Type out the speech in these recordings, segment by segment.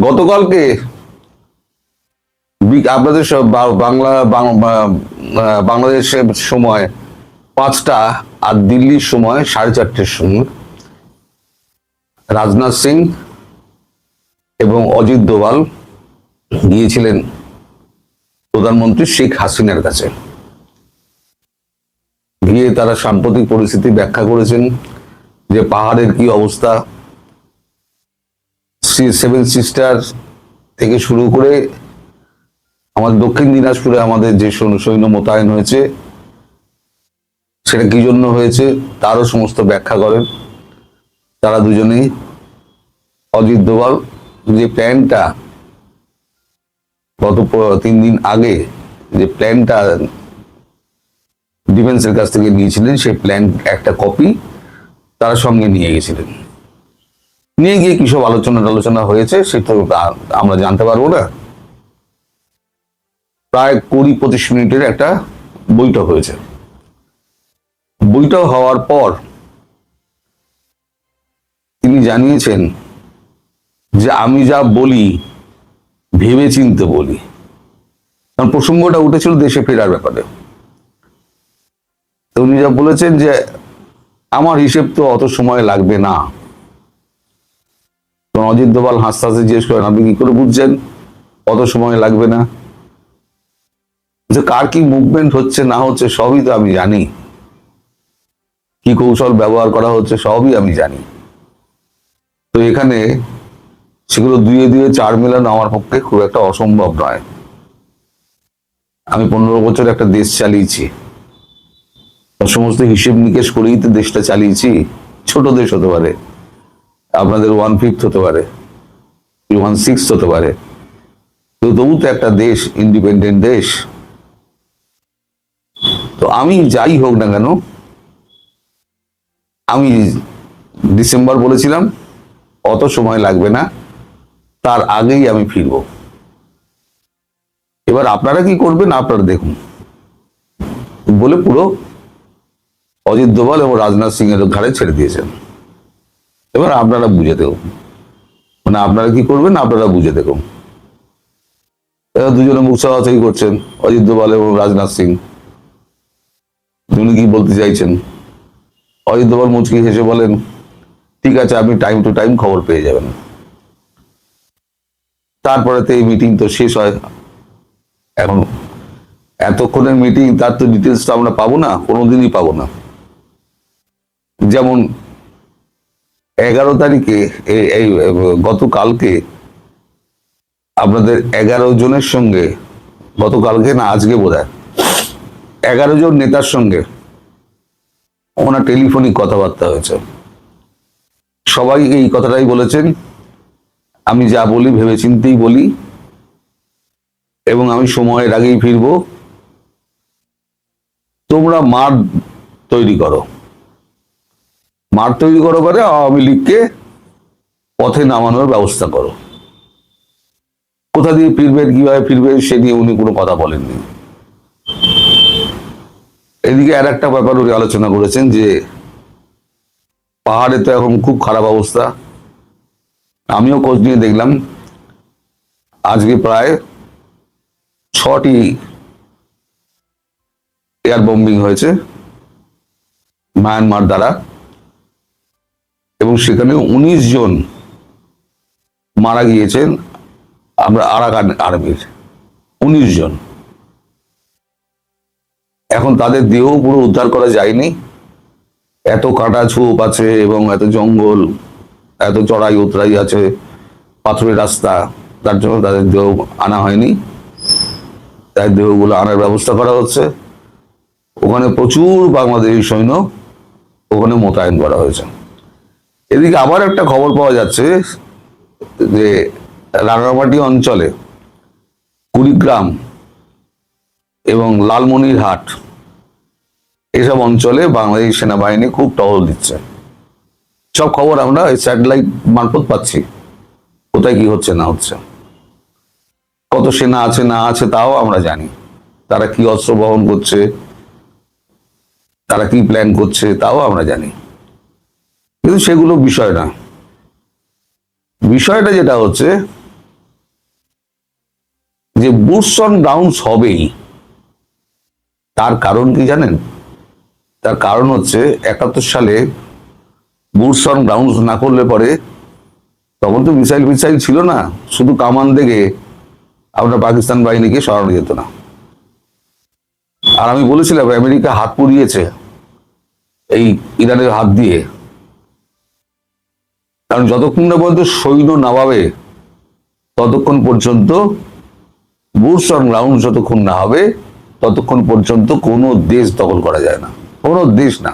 গতকালকে আপনাদের বাংলাদেশের সময় 5টা আর দিল্লির সময় 4:30টার সময় রাজনাথ সিং এবং অজিত দোভাল গিয়েছিলেন প্রধানমন্ত্রী শেখ হাসিনার কাছে। গিয়ে তারা সাম্প্রতিক পরিস্থিতি ব্যাখ্যা করেছেন যে পাহাড়ের কি অবস্থা, সেভেন সিস্টার থেকে শুরু করে আমাদের দক্ষিণ দিনাজপুরে আমাদের যে সৈন্য মোতায়েন হয়েছে সেটা কি জন্য হয়েছে তারও সমস্ত ব্যাখ্যা করেন তারা দুজনেই। অজিত দোভাল যে প্ল্যানটা গত 3 দিন আগে যে প্ল্যানটা ডিফেন্সের কাছ থেকে নিয়েছিলেন, সেই প্ল্যান একটা কপি তারা সঙ্গে নিয়ে গেছিলেন। নিয়ে গিয়ে কি সব আলোচনা হয়েছে সেটা আমরা জানতে পারবো না। প্রায় 20-25 মিনিটের একটা বৈঠক হয়েছে। বৈঠক হওয়ার পর তিনি জানিয়েছেন যে আমি যা বলি ভেবে চিনতে বলি, কারণ প্রসঙ্গটা উঠেছিল দেশে ফেরার ব্যাপারে। তো উনি যা বলেছেন যে আমার হিসেব তো অত সময় লাগবে না। অজিত দোভাল হাসতে হাসতে জিজ্ঞেস করেন, আপনি কি করে বুঝছেন অত সময় লাগবে না? যে কার কি মুভমেন্ট হচ্ছে না হচ্ছে সবই তো আমি জানি, কি কৌশল ব্যবহার করা হচ্ছে সবই আমি জানি। তো এখানে সেগুলো 2-2 4 মেলানো আমার পক্ষে খুব একটা অসম্ভব নয়। আমি 15 বছর একটা দেশ চালিয়েছি, সমস্ত হিসেব নিকেশ করেই তো দেশটা চালিয়েছি। ছোট দেশ হতে পারে, আপনাদের 1/5 হতে পারে, 1/6 হতে পারে, তো তবু তো একটা দেশ, ইন্ডিপেন্ডেন্ট দেশ। তো আমি যাই হোক না কেন, আমি ডিসেম্বর বলেছিলাম অত সময় লাগবে না, তার আগেই আমি ফিরবো। এবার আপনারা কি করবেন আপনারা দেখুন বলে পুরো অজিত দোভাল এবং রাজনাথ সিং এর ঘাড়ে ছেড়ে দিয়েছেন। এবার আপনারা বুঝে দেখুন, মানে আপনারা কি করবেন আপনারা বুঝে দেখুন। এবার দুজনে মুখ চাওয়াচাই করছেন, অজিত দোভাল এবং রাজনাথ সিং। উনি কি বলতে চাইছেন? অজিত দোভাল মুচকি হেসে বলেন, ঠিক আছে, আপনি টাইম টু টাইম খবর পেয়ে যাবেন। তারপরে তো এই মিটিং তো শেষ হয়। এখন এতক্ষণের মিটিং, তার তো ডিটেলস তো আমরা পাবো না, কোনোদিনই পাবো না। যেমন 11 তারিখে এই গতকালকে আপনাদের 11 জনের সঙ্গে, গতকালকে না আজকে বোধহয় 11 জন নেতার সঙ্গে ওনার টেলিফোনিক কথাবার্তা হয়েছে। সবাই এই কথাটাই বলেছেন, আমি যা বলি ভেবে চিন্তেই বলি এবং আমি সময়ের আগেই ফিরবো। তোমরা মাঠ তৈরি করো, মাঠ তৈরি করো করে আওয়ামী লীগকে পথে নামানোর ব্যবস্থা করো। কোথা দিয়ে ফিরবেন, কিভাবে ফিরবেন সে নিয়ে উনি কোনো কথা বলেননি। এদিকে আর একটা ব্যাপার উনি আলোচনা করেছেন যে পাহাড়ে তো এখন খুব খারাপ অবস্থা। আমিও খোঁজ নিয়ে দেখলাম, আজকে প্রায় 6টি এয়ার বোম্বিং হয়েছে মায়ানমার দ্বারা, এবং সেখানে 19 জন মারা গিয়েছেন আমরা আরাকান আর্মির, 19 জন। এখন তাদের দেহ পুরো উদ্ধার করা যায়নি, এত কাঁটা ছোপ আছে এবং এত জঙ্গল, এত চড়াই উতরাই আছে, পাথরের রাস্তা, তার জন্য তাদের দেহ আনা হয়নি। তাই দেহগুলো আনার ব্যবস্থা করা হচ্ছে। ওখানে প্রচুর বাংলাদেশি সৈন্য ওখানে মোতায়েন করা হয়েছে। এদিকে আবার একটা খবর পাওয়া যাচ্ছে যে রাঙামাটি অঞ্চলে কুড়িগ্রাম এবং লালমনিরহাট এসব অঞ্চলে বাংলাদেশ সেনাবাহিনী খুব টহল দিচ্ছে। সব খবর আমরা স্যাটেলাইট মারফত পাচ্ছি, কোথায় কি হচ্ছে না হচ্ছে, কত সেনা আছে না আছে তাও আমরা জানি, তারা কি অস্ত্র বহন করছে, তারা কি প্ল্যান করছে তাও আমরা জানি। কিন্তু সেগুলো বিষয় না। বিষয়টা যেটা হচ্ছে যে বুটস অন গ্রাউন্ডস হবেই, তার কারণ কি জানেন? তার কারণ হচ্ছে 71 সালে বুটস অন গ্রাউন্ডস না করলে পরে, তখন তো মিসাইল ফিসাইল ছিল না, শুধু কামান দেখে আপনার পাকিস্তান বাহিনীকে সরানো যেত না। আর আমি বলেছিলাম আমেরিকা হাত পুড়িয়েছে এই ইরানের হাত দিয়ে, কারণ যতক্ষণ না পর্যন্ত সৈন্য নামাবে ততক্ষণ পর্যন্ত, বুটস অন গ্রাউন্ড যতক্ষণ না হবে ততক্ষণ পর্যন্ত কোনো দেশ দখল করা যায় না, কোনো দেশ না।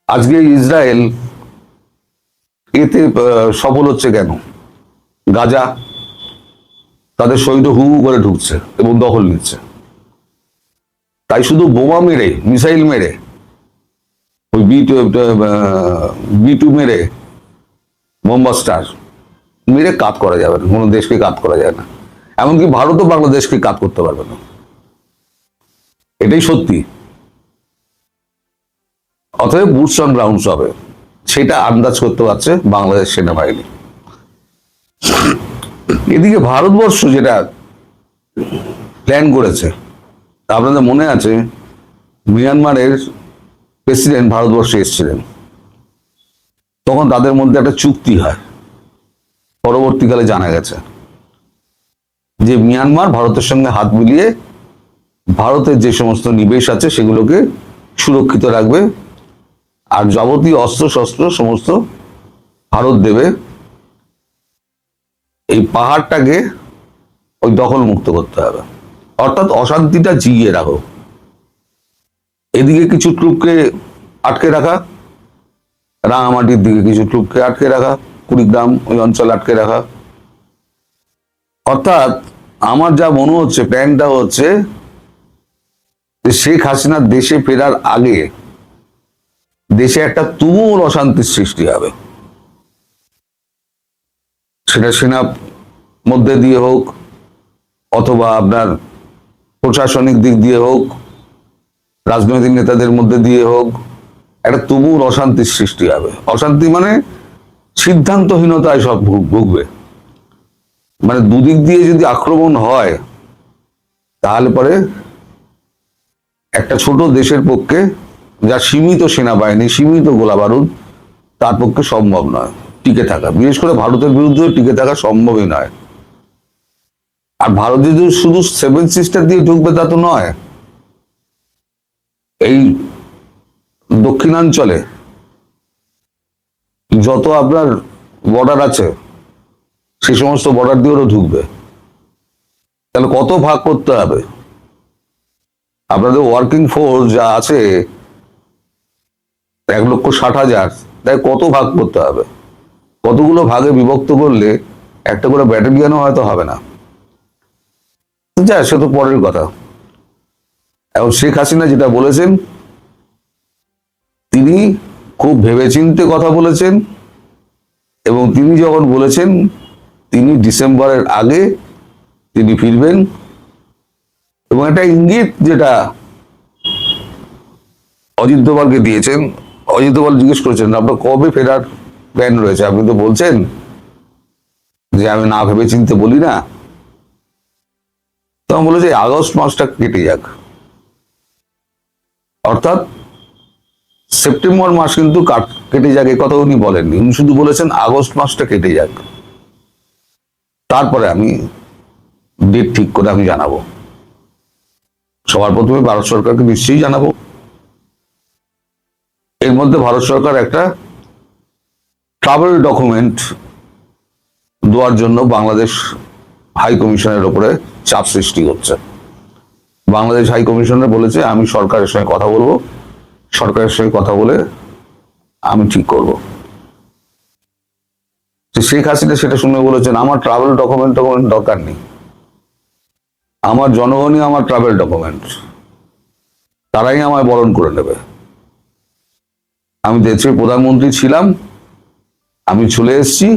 আজকে ইসরায়েল এতে সফল হচ্ছে কেন? গাজা তাদের সৈন্য হু হু করে ঢুকছে এবং দখল নিচ্ছে, তাই শুধু বোমা মেরে, মিসাইল মেরে, ওই বি টু মেরে, বোমবাস্টার মেরে কাজ করা যাবে না, কোনো দেশকে কাজ করা যায় না। এমনকি ভারতও বাংলাদেশকে কাজ করতে পারবে না, এটাই সত্যি। অতএব বুটস অন গ্রাউন্ডস হবে, সেটা আন্দাজ করতে পারছে বাংলাদেশ সেনাবাহিনী। এদিকে ভারতবর্ষ যেটা প্ল্যান করেছে, আপনাদের মনে আছে মিয়ানমারের প্রেসিডেন্ট ভারতবর্ষে এসেছিলেন, তখন তাদের মধ্যে একটা চুক্তি হয়। পরবর্তীকালে জানা গেছে যে মিয়ানমার ভারতের সঙ্গে হাত মিলিয়ে ভারতের যে সমস্ত নিবেশ আছে সেগুলোকে সুরক্ষিত রাখবে, আর যাবতীয় অস্ত্র শস্ত্র সমস্ত ভারত দেবে। এই পাহাড়টাকে ওই দখল মুক্ত করতে হবে, অর্থাৎ অশান্তিটা জিইয়ে রাখো। এদিকে কিছু ট্রুপকে আটকে রাখা, রাঙামাটির দিকে কিছু ট্রুপকে আটকে রাখা, কুড়িগ্রাম ওই অঞ্চল আটকে রাখা। অর্থাৎ আমার যা মনে হচ্ছে প্ল্যানটা হচ্ছে যে শেখ হাসিনার দেশে ফেরার আগে দেশে একটা তুমুল অশান্তির সৃষ্টি হবে, সেটা সেনার মধ্যে দিয়ে হোক অথবা আপনার প্রশাসনিক দিক দিয়ে হোক, রাজনৈতিক নেতাদের মধ্যে দিয়ে হোক, একটা তুমুল অশান্তির সৃষ্টি হবে। অশান্তি মানে সিদ্ধান্তহীনতায় সব ভুগবে। মানে দুদিক দিয়ে যদি আক্রমণ হয় তাহলে পরে একটা ছোট দেশের পক্ষে, যা সীমিত সেনাবাহিনী, সীমিত গোলা বারুদ, তার পক্ষে সম্ভব নয় টিকে থাকা। বিশেষ করে ভারতের বিরুদ্ধে টিকে থাকা সম্ভবই নয়। আর ভারত যদি শুধু 7 সিস্টার দিয়ে ঢুকবে তা তো নয়, এই দক্ষিণাঞ্চলে যত আপনার বর্ডার আছে সেই সমস্ত বর্ডার দিয়েও ঢুকবে। তাহলে কত ভাগ করতে হবে? আপনাদের ওয়ার্কিং ফোর্স যা আছে 1,60,000, তাই কত ভাগ করতে হবে? কতগুলো ভাগে বিভক্ত করলে একটা করে ব্যাটালিয়নও হয়তো হবে না। যা সে তো পরের কথা। এখন শেখ হাসিনা যেটা বলেছেন, তিনি খুব ভেবেচিন্তে কথা বলেছেন, এবং তিনি যখন বলেছেন তিনি ডিসেম্বরের আগে তিনি ফিরবেন, এবং একটা ইঙ্গিত যেটা অজিত দোভালকে দিয়েছেন। অজিত দোভাল জিজ্ঞেস করেছেন আপনার কবে ফেরার প্ল্যান রয়েছে, আপনি তো বলছেন যে আমি না ভেবে চিনতে বলি না। তখন বলেছে আগস্ট মাসটা কেটে যাক, অর্থাৎ সেপ্টেম্বর মাস কিন্তু কেটে যাক এ কথা উনি বলেননি, উনি শুধু বলেছেন আগস্ট মাসটা কেটে যাক, তারপরে আমি ডেট ঠিক করে আমি জানাবো। সবার প্রথমে ভারত সরকারকে নিশ্চয়ই জানাবো। এর মধ্যে ভারত সরকার একটা ট্রাভেল ডকুমেন্ট দেওয়ার জন্য বাংলাদেশ হাই কমিশনের উপরে চাপ সৃষ্টি হচ্ছে। বাংলাদেশ হাই কমিশনার বলেছে আমি সরকারের সঙ্গে কথা বলবো, সরকারের সঙ্গে কথা বলে আমি ঠিক করব। শেখ হাসিনা সেটা শুনে বলেছেন আমার ট্রাভেল ডকুমেন্ট দরকার নেই, আমার জনগণই আমার ট্রাভেল ডকুমেন্ট, তারাই আমায় বরণ করে নেবে। আমি দেশের প্রধানমন্ত্রী ছিলাম, আমি চলে এসেছি,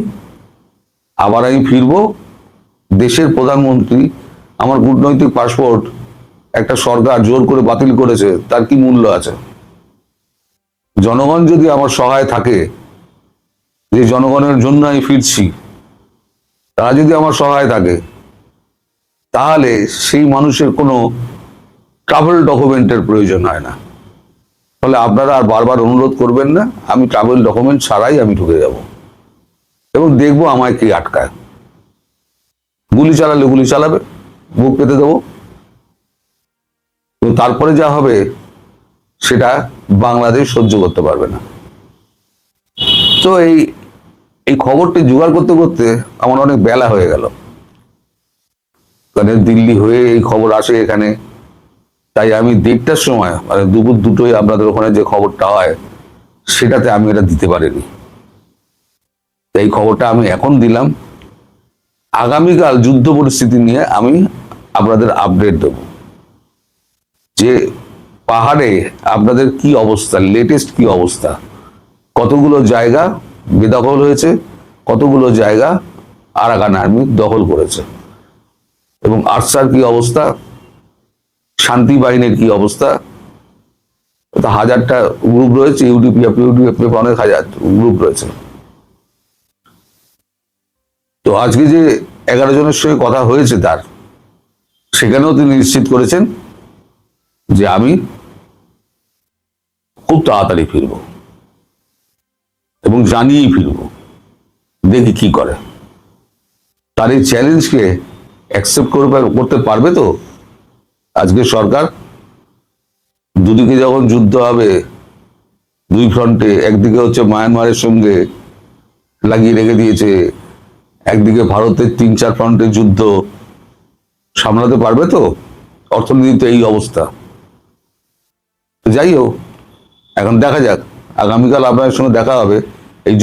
আবার আমি ফিরবো। দেশের প্রধানমন্ত্রী, আমার কূটনৈতিক পাসপোর্ট একটা সরকার জোর করে বাতিল করেছে, তার কি মূল্য আছে? জনগণ যদি আমার সহায় থাকে, যে জনগণের জন্য আমি ফিরছি, তারা যদি আমার সহায় থাকে, তাহলে সেই মানুষের কোনো ট্রাভেল ডকুমেন্টের প্রয়োজন হয় না। ফলে আপনারা আর বারবার অনুরোধ করবেন না, আমি ট্রাভেল ডকুমেন্ট ছাড়াই আমি ঢুকে যাব এবং দেখবো আমায় কি আটকায়। গুলি চালালে গুলি চালাবে, বুক পেতে দেবো, তো তারপরে যা হবে সেটা বাংলাদেশ সহ্য করতে পারবে না। তো এই খবরটি জোগাড় করতে করতে আমার অনেক বেলা হয়ে গেল, কারণ দিল্লি হয়ে এই খবর আসে এখানে। তাই আমি 1:30টার সময়, মানে দুপুর 2টোয় আপনাদের ওখানে যে খবরটা হয় সেটাতে আমি এটা দিতে পারিনি। এই খবরটা আমি এখন দিলাম। আগামীকাল যুদ্ধ পরিস্থিতি নিয়ে আমি আপনাদের আপডেট দেব, যে পাহাড়ে আপনাদের কি অবস্থা, লেটেস্ট কি অবস্থা, কতগুলো জায়গা বেদখল হয়েছে, কতগুলো জায়গা আরাকান আর্মি দখল করেছে, এবং আরসার কি অবস্থা, শান্তি বাহিনীর কি অবস্থা। তো 1000টা গ্রুপ রয়েছে, ইউডিপিএফ অনেক হাজার গ্রুপ রয়েছে। তো আজকে যে 11 জনের সঙ্গে কথা হয়েছে তার, সেখানেও তিনি নিশ্চিত করেছেন যে আমি খুব তাড়াতাড়ি ফিরব এবং জানিয়েই ফিরব, দেখি কি করে। তার এই চ্যালেঞ্জকে অ্যাকসেপ্ট করতে পারবে তো আজকে সরকার? দুদিকে যখন যুদ্ধ হবে, দুই ফ্রন্টে, একদিকে হচ্ছে মায়ানমারের সঙ্গে লাগিয়ে রেখে দিয়েছে, একদিকে ভারতের 3-4 ফ্রন্টের যুদ্ধ, সামলাতে পারবে তো? অর্থনীতিতে এই অবস্থা। যাই হোক, এখন দেখা যাক, আগামীকাল আপনার সঙ্গে দেখা হবে। এই